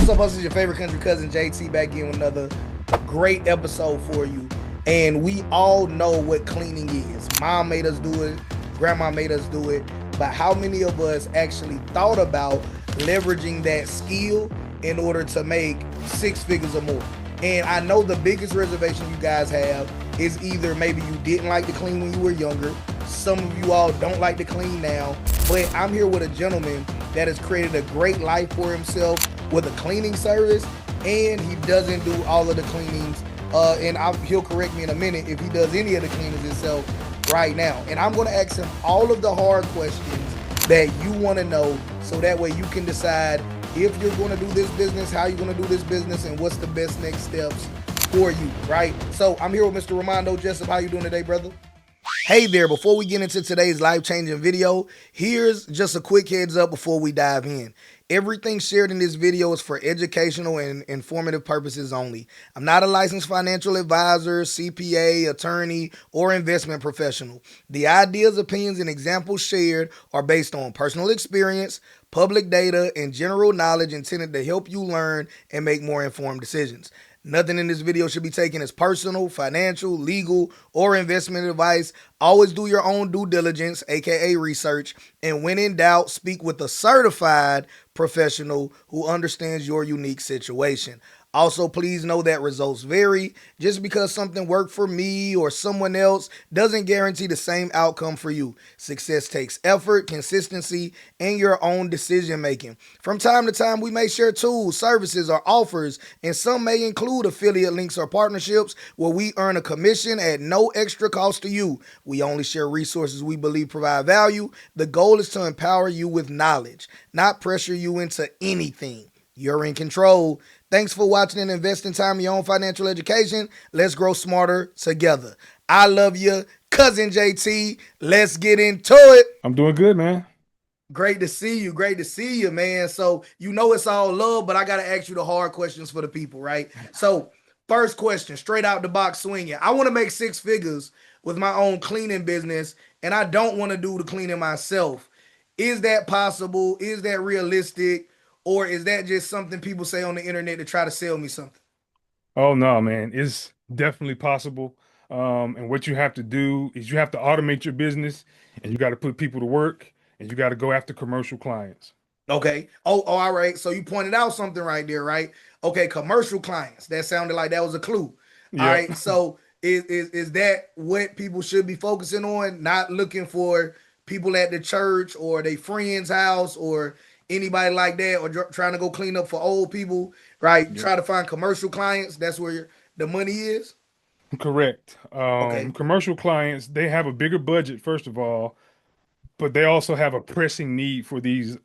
What's up, us? It's your favorite country cousin JT back in with another great episode for you. And we all know what cleaning is. Mom made us do it, grandma made us do it, but how many of us actually thought about leveraging that skill in order to make six figures or more? And I know the biggest reservation you guys have is either maybe you didn't like to clean when you were younger, some of you all don't like to clean now, but I'm here with a gentleman that has created a great life for himself with a cleaning service, and he doesn't do all of the cleanings, he'll correct me in a minute if he does any of the cleanings himself right now. And I'm going to ask him all of the hard questions that you want to know, so that way you can decide if you're going to do this business, how you're going to do this business, and what's the best next steps for you, right? So I'm here with Mr. Romondo. Jessup, how you doing today, brother? Hey there, before we get into today's life-changing video, here's just a quick heads up before we dive in. Everything shared in this video is for educational and informative purposes only. I'm not a licensed financial advisor, CPA, attorney, or investment professional. The ideas, opinions, and examples shared are based on personal experience, public data, and general knowledge intended to help you learn and make more informed decisions. Nothing in this video should be taken as personal, financial, legal, or investment advice. Always do your own due diligence, aka research, and when in doubt, speak with a certified professional who understands your unique situation. Also, please know that results vary. Just because something worked for me or someone else doesn't guarantee the same outcome for you. Success takes effort, consistency, and your own decision making. From time to time, we may share tools, services, or offers, and some may include affiliate links or partnerships where we earn a commission at no extra cost to you. We only share resources we believe provide value. The goal is to empower you with knowledge, not pressure you into anything. You're in control. Thanks for watching and investing time in your own financial education. Let's grow smarter together. I love you, cousin JT. Let's get into it. I'm doing good, man. Great to see you. Great to see you, man. So, you know it's all love, but I got to ask you the hard questions for the people, right? So, first question, straight out the box swinging. I want to make six figures with my own cleaning business, and I don't want to do the cleaning myself. Is that possible? Is that realistic? Or is that just something people say on the internet to try to sell me something? Oh no, man, it's definitely possible. And what you have to do is you have to automate your business, and you got to put people to work, and you got to go after commercial clients. Okay. Oh, all right. So you pointed out something right there, right? Okay, commercial clients. That sounded like that was a clue. All Yep. right. So is that what people should be focusing on? Not looking for people at the church or their friend's house or anybody like that, or trying to go clean up for old people, right? Yep. Try to find commercial clients. That's where the money is. Correct. Okay. Commercial clients, they have a bigger budget, first of all, but they also have a pressing need for these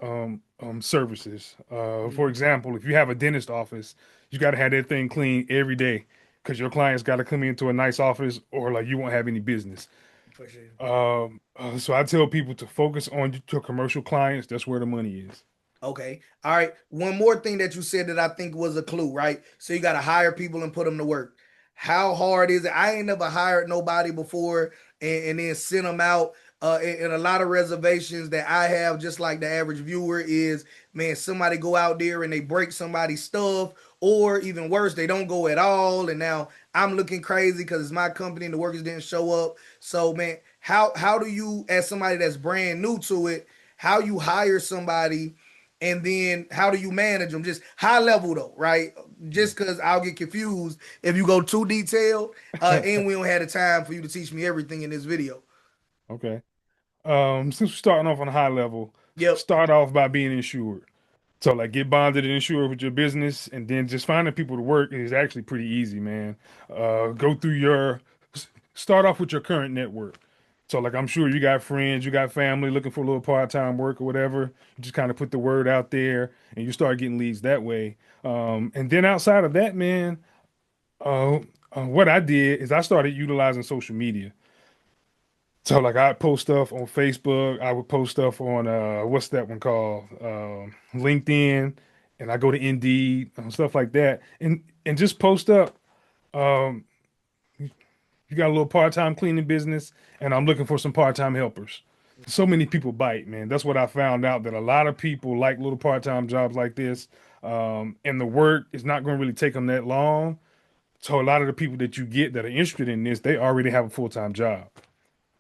services. For Mhm. example, if you have a dentist office, you got to have that thing clean every day because your clients got to come into a nice office, or like you won't have any business. For sure. So I tell people to focus on your commercial clients. That's where the money is. Okay. All right. One more thing that you said that I think was a clue, right? So you got to hire people and put them to work. How hard is it? I ain't never hired nobody before and then sent them out. And a lot of reservations that I have, just like the average viewer, is man, somebody go out there and they break somebody's stuff, or even worse, they don't go at all. And now I'm looking crazy because it's my company and the workers didn't show up. So man, how do you, as somebody that's brand new to it, how you hire somebody? And then how do you manage them? Just high level though, right? Just because I'll get confused if you go too detailed, and we don't have the time for you to teach me everything in this video. Okay. Since we're starting off on a high level, Yep. start off by being insured. So like get bonded and insured with your business, and then just finding people to work is actually pretty easy, man. Go through start off with your current network. So like I'm sure you got friends, you got family looking for a little part-time work or whatever. You just kind of put the word out there and you start getting leads that way. And then outside of that, man, uh, what I did is I started utilizing social media. So like I post stuff on Facebook, I would post stuff on what's that one called? LinkedIn, and I go to Indeed, stuff like that. And just post up. Um, you got a little part-time cleaning business, and I'm looking for some part-time helpers. So many people bite, man. That's what I found out, that a lot of people like little part-time jobs like this. And the work is not going to really take them that long. So a lot of the people that you get that are interested in this, they already have a full-time job.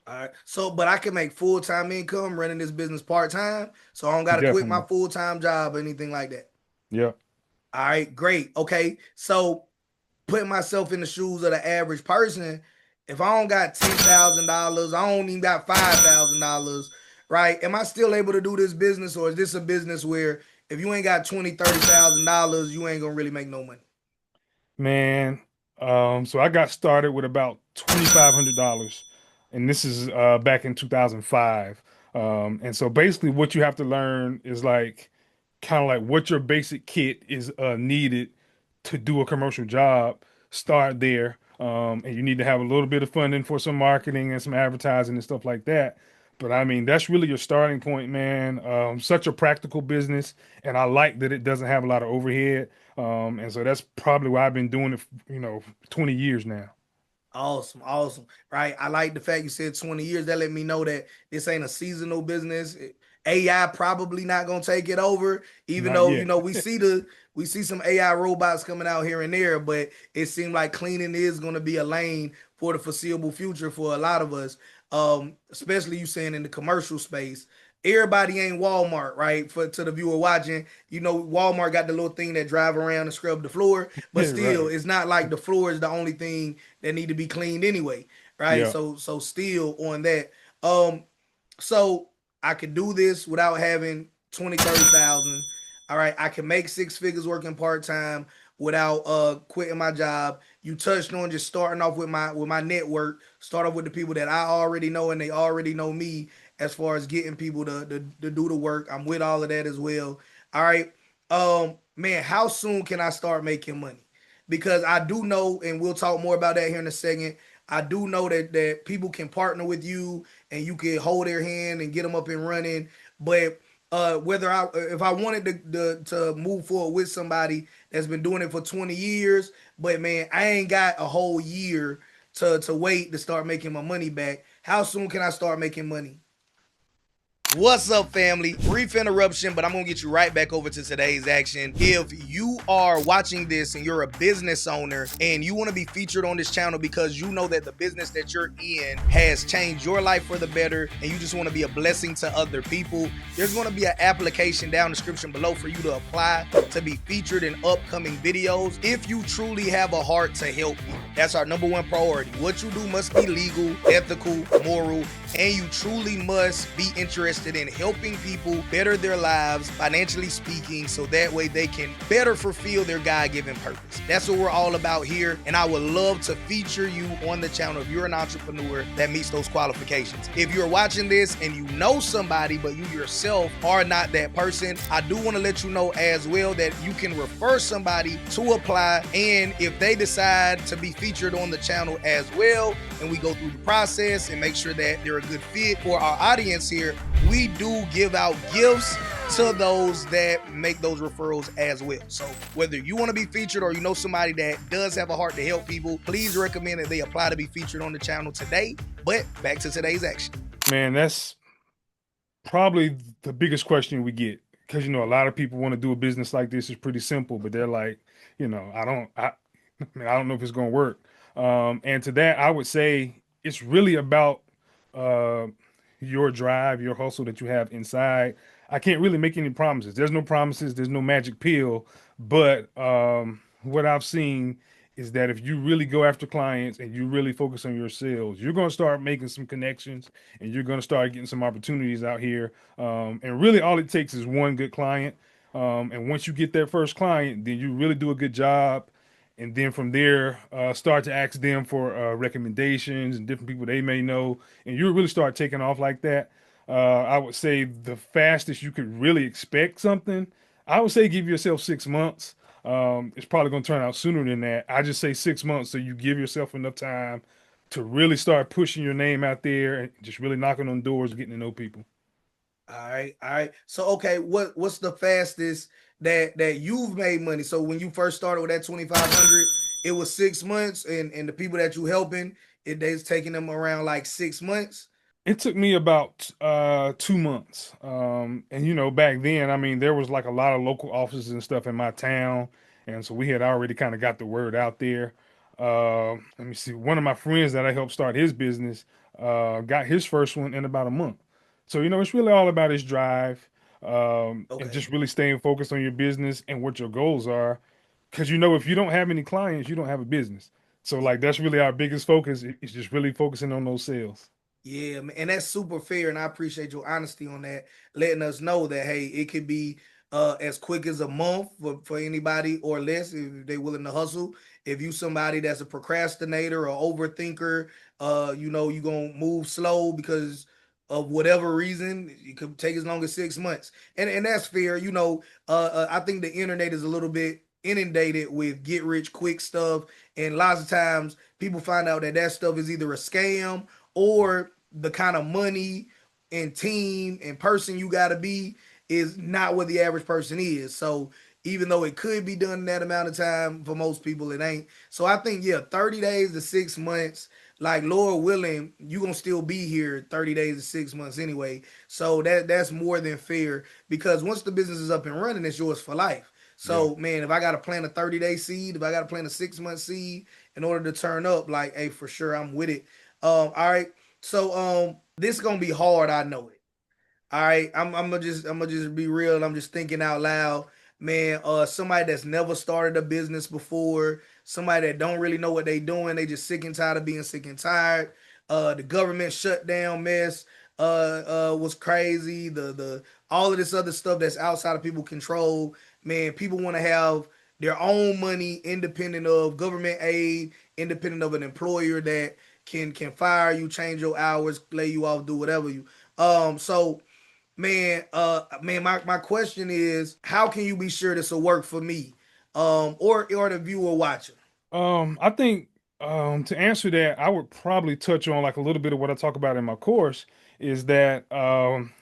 All right. So, but I can make full time income running this business part time. So I don't got to quit my Definitely. full time job or anything like that. Yeah. All right, great. Okay. So putting myself in the shoes of the average person, if I don't got $10,000, I don't even got $5,000, right? Am I still able to do this business, or is this a business where if you ain't got 20, $30,000, you ain't gonna really make no money? Man, so I got started with about $2,500, and this is back in 2005. And so basically, what you have to learn is like kind of like what your basic kit is needed to do a commercial job. Start there, and you need to have a little bit of funding for some marketing and some advertising and stuff like that. But I mean, that's really your starting point, man. Such a practical business, and I like that it doesn't have a lot of overhead. And so that's probably why I've been doing it, 20 years now. Awesome, awesome. Right. I like the fact you said 20 years. That let me know that this ain't a seasonal business. AI probably not gonna take it over, even Not though yet. we see some AI robots coming out here and there, but it seemed like cleaning is gonna be a lane for the foreseeable future for a lot of us. Especially you saying in the commercial space. Everybody ain't Walmart, right? For to the viewer watching, Walmart got the little thing that drive around and scrub the floor, but still, Right. it's not like the floor is the only thing that need to be cleaned anyway, right? Yeah. So still on that. Um, so I could do this without having 20, 30,000. All right, I can make six figures working part time without quitting my job. You touched on just starting off with my network. Start off with the people that I already know and they already know me as far as getting people to do the work. I'm with all of that as well. All right. Man, how soon can I start making money? Because I do know, and we'll talk more about that here in a second. I do know that people can partner with you and you can hold their hand and get them up and running. But whether I if I wanted to move forward with somebody that's been doing it for 20 years, but man, I ain't got a whole year to wait to start making my money back. How soon can I start making money? What's up, family? Brief interruption, but I'm gonna get you right back over to today's action. If you are watching this and you're a business owner and you want to be featured on this channel because you know that the business that you're in has changed your life for the better and you just want to be a blessing to other people, there's going to be an application down in the description below for you to apply to be featured in upcoming videos if you truly have a heart to help people. That's our number one priority. What you do must be legal, ethical, moral, and you truly must be interested in helping people better their lives, financially speaking, so that way they can better fulfill their God-given purpose. That's what we're all about here, and I would love to feature you on the channel if you're an entrepreneur that meets those qualifications. If you're watching this and you know somebody, but you yourself are not that person, I do want to let you know as well that you can refer somebody to apply, and if they decide to be featured on the channel as well, and we go through the process and make sure that they're a good fit for our audience here, we do give out gifts to those that make those referrals as well. So whether you want to be featured or you know somebody that does have a heart to help people, please recommend that they apply to be featured on the channel today. But back to today's action. Man, that's probably the biggest question we get because a lot of people want to do a business like this. Is pretty simple, but they're like, I don't know if it's going to work. And to that, I would say it's really about uh, your drive, your hustle that you have inside. I can't really make any promises. There's no promises. There's no magic pill. But what I've seen is that if you really go after clients and you really focus on your sales, you're going to start making some connections and you're going to start getting some opportunities out here. And really, all it takes is one good client. And once you get that first client, then you really do a good job. And then from there, start to ask them for recommendations and different people they may know. And you really start taking off like that. I would say the fastest you could really expect something, I would say give yourself 6 months. It's probably going to turn out sooner than that. I just say 6 months so you give yourself enough time to really start pushing your name out there and just really knocking on doors, getting to know people. All right, all right. So okay, what's the fastest that you've made money? So when you first started with that 2,500, it was 6 months, and the people that you helping, they's taking them around like 6 months. It took me about 2 months. And back then, I mean, there was like a lot of local offices and stuff in my town, and so we had already kind of got the word out there. Let me see. One of my friends that I helped start his business got his first one in about a month. So it's really all about his drive, and Okay. just really staying focused on your business and what your goals are. Because if you don't have any clients, you don't have a business. So like that's really our biggest focus. Is just really focusing on those sales. Yeah, man, and that's super fair, and I appreciate your honesty on that, letting us know that hey, it could be as quick as a month for anybody or less if they willing to hustle. If you somebody that's a procrastinator or overthinker, you gonna move slow because of whatever reason. It could take as long as 6 months, and that's fair. I think the internet is a little bit inundated with get rich quick stuff, and lots of times people find out that that stuff is either a scam or the kind of money and team and person you got to be is not what the average person is. So even though it could be done in that amount of time, for most people it ain't. So I think yeah, 30 days to 6 months, like Lord willing, you gonna still be here 30 days to 6 months anyway. So that's more than fair because once the business is up and running, it's yours for life. Yeah. So man, if I gotta plant a 30-day seed, if I gotta plant a 6 month seed in order to turn up, like hey, for sure I'm with it. All right. So this is gonna be hard, I know it. All right, I'm gonna just be real. I'm just thinking out loud, man. Somebody that's never started a business before, somebody that don't really know what they doing. They just sick and tired of being sick and tired. The government shutdown mess was crazy. The all of this other stuff that's outside of people control. Man, people want to have their own money, independent of government aid, independent of an employer that can fire you, change your hours, lay you off, do whatever you. So man, my question is, how can you be sure this will work for me, or the viewer watching? I think to answer that, I would probably touch on like a little bit of what I talk about in my course is that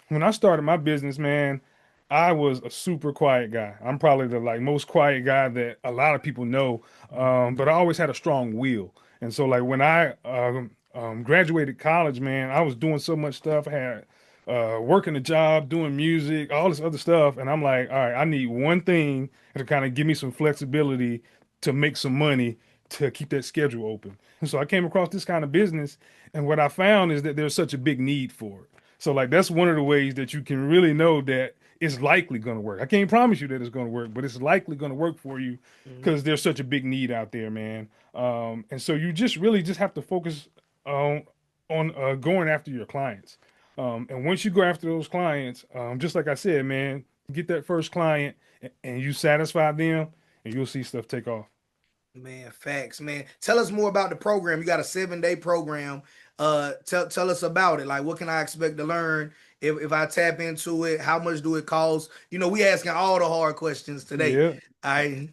when I started my business, man, I was a super quiet guy. I'm probably the like most quiet guy that a lot of people know, but I always had a strong will. And so like when I graduated college, man, I was doing so much stuff. I had working a job, doing music, all this other stuff, and I'm like, all right, I need one thing to kind of give me some flexibility to make some money to keep that schedule open. And so I came across this kind of business, and what I found is that there's such a big need for it. So like that's one of the ways that you can really know that it's likely going to work. I can't promise you that it's going to work, but it's likely going to work for you Mhm. because there's such a big need out there, man. And so you just really just have to focus on going after your clients. And once you go after those clients, just like I said, man, get that first client and you satisfy them, and you'll see stuff take off. Man, facts, man. Tell us more about the program. You got a 7-day program. Tell us about it. Like, what can I expect to learn if I tap into it? How much do it cost? We asking all the hard questions today. Yeah. I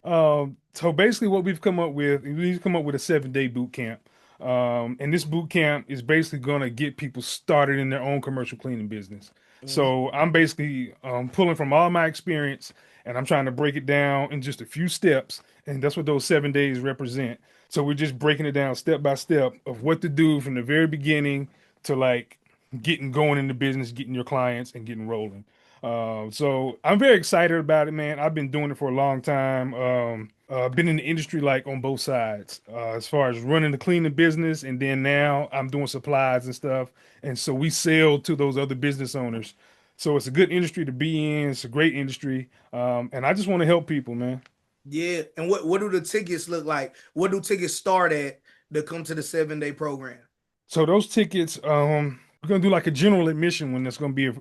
So basically, what we've come up with a 7-day boot camp. And this boot camp is basically going to get people started in their own commercial cleaning business. Mhm. So I'm basically pulling from all my experience and I'm trying to break it down in just a few steps. And that's what those 7 days represent. So we're just breaking it down step by step of what to do from the very beginning to like getting going in the business, getting your clients, and getting rolling. So I'm very excited about it, man. I've been doing it for a long time. Been in the industry like on both sides, as far as running the cleaning business, and then now I'm doing supplies and stuff. And so we sell to those other business owners. So it's a good industry to be in. It's a great industry, and I just want to help people, man. yeah. And what do the tickets look like? What do tickets start at to come to the 7-day program? So those tickets, we're gonna do like a general admission one that's gonna be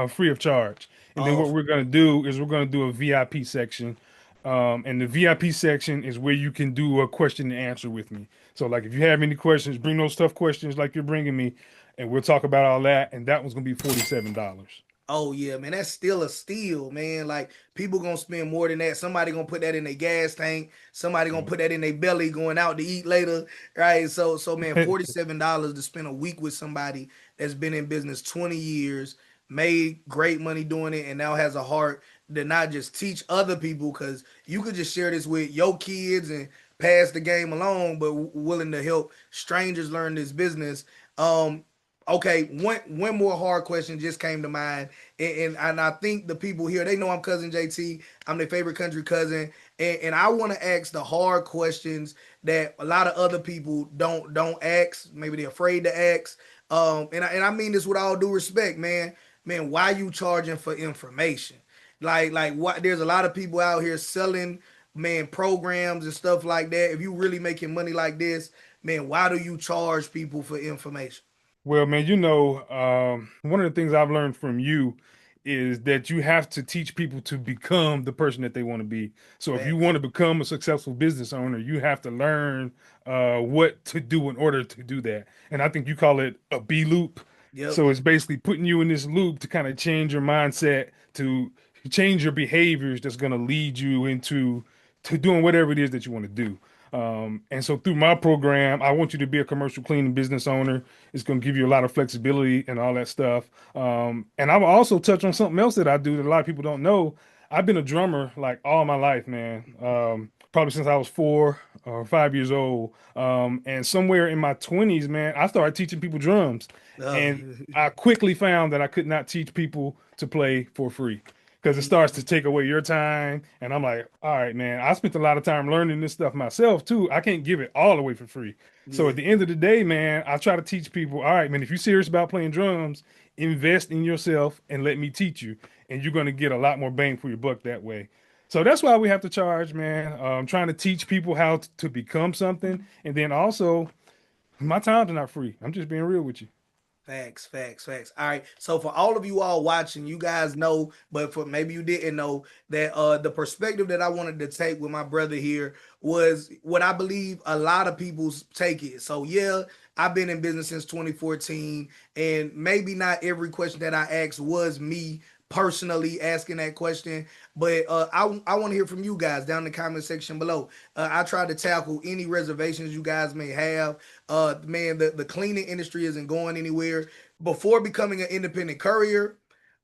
free of charge. And then Oh, what we're going to do is we're going to do a VIP section. And the VIP section is where you can do a question and answer with me. So, like, if you have any questions, bring those tough questions like you're bringing me, and we'll talk about all that. And that one's going to be $47. Oh yeah, man, that's still a steal, man. Like people gonna spend more than that. Somebody gonna put that in their gas tank. Somebody gonna put that in their belly going out to eat later, right? So man, $47 to spend a week with somebody that's been in business 20 years, made great money doing it, and now has a heart to not just teach other people, because you could just share this with your kids and pass the game along, but willing to help strangers learn this business. Um, Okay, one more hard question just came to mind, and I think the people here they know I'm cousin JT. I'm their favorite country cousin, and I want to ask the hard questions that a lot of other people don't ask. Maybe they're afraid to ask. And I mean this with all due respect, man. Man, why you charging for information? Like what? There's a lot of people out here selling man programs and stuff like that. If you really making money like this, man, why do you charge people for information? Well, man, one of the things I've learned from you is that you have to teach people to become the person that they want to be. So if you Facts. want to become a successful business owner, you have to learn what to do in order to do that. And I think you call it a B loop. Yep. So it's basically putting you in this loop to kind of change your mindset, to change your behaviors that's going to lead you into to doing whatever it is that you want to do. And so through my program, I want you to be a commercial cleaning business owner. It's going to give you a lot of flexibility and all that stuff. And I will also touch on something else that I do that a lot of people don't know. I've been a drummer like all my life, man. Probably since I was 4 or 5 years old. And somewhere in my 20s, man, I started teaching people drums. Oh, And I quickly found that I could not teach people to play for free because it starts to take away your time. And I'm like, all right, man, I spent a lot of time learning this stuff myself too. I can't give it all away for free. So yeah. at the end of the day, man, I try to teach people, all right, man, if you're serious about playing drums, invest in yourself and let me teach you. And you're going to get a lot more bang for your buck that way. So that's why we have to charge, man. Trying to teach people how to become something. And then also, my times are not free. I'm just being real with you. Facts, facts, facts. All right. So for all of you all watching, you guys know, but for maybe you didn't know that the perspective that I wanted to take with my brother here was what I believe a lot of people take it. So yeah, I've been in business since 2014, and maybe not every question that I asked was me personally asking that question, but I want to hear from you guys down in the comment section below. I try to tackle any reservations you guys may have. Man, the cleaning industry isn't going anywhere. Before becoming an independent courier,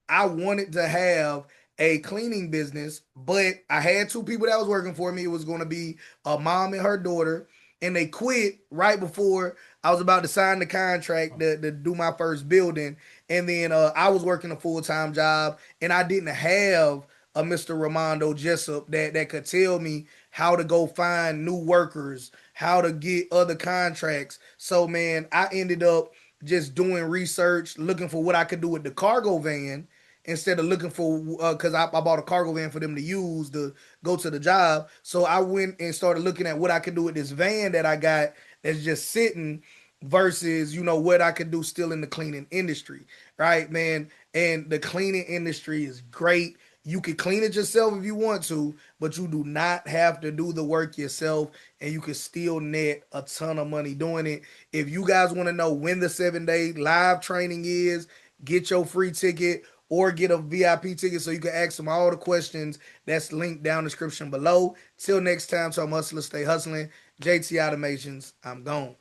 I wanted to have a cleaning business, but I had two people that was working for me. It was going to be a mom and her daughter, and they quit right before I was about to sign the contract to do my first building. And then I was working a full time job, and I didn't have a Mr. Romondo Jessup that could tell me how to go find new workers, how to get other contracts. So man, I ended up just doing research, looking for what I could do with the cargo van instead of looking for because I bought a cargo van for them to use to go to the job. So I went and started looking at what I could do with this van that I got that's just sitting versus what I could do still in the cleaning industry, right, man? And the cleaning industry is great. You can clean it yourself if you want to, but you do not have to do the work yourself, and you can still net a ton of money doing it. If you guys want to know when the 7 day live training is, get your free ticket or get a VIP ticket so you can ask them all the questions. That's linked down in the description below. Till next time, so I'm hustler, stay hustling. JT Automations, I'm gone.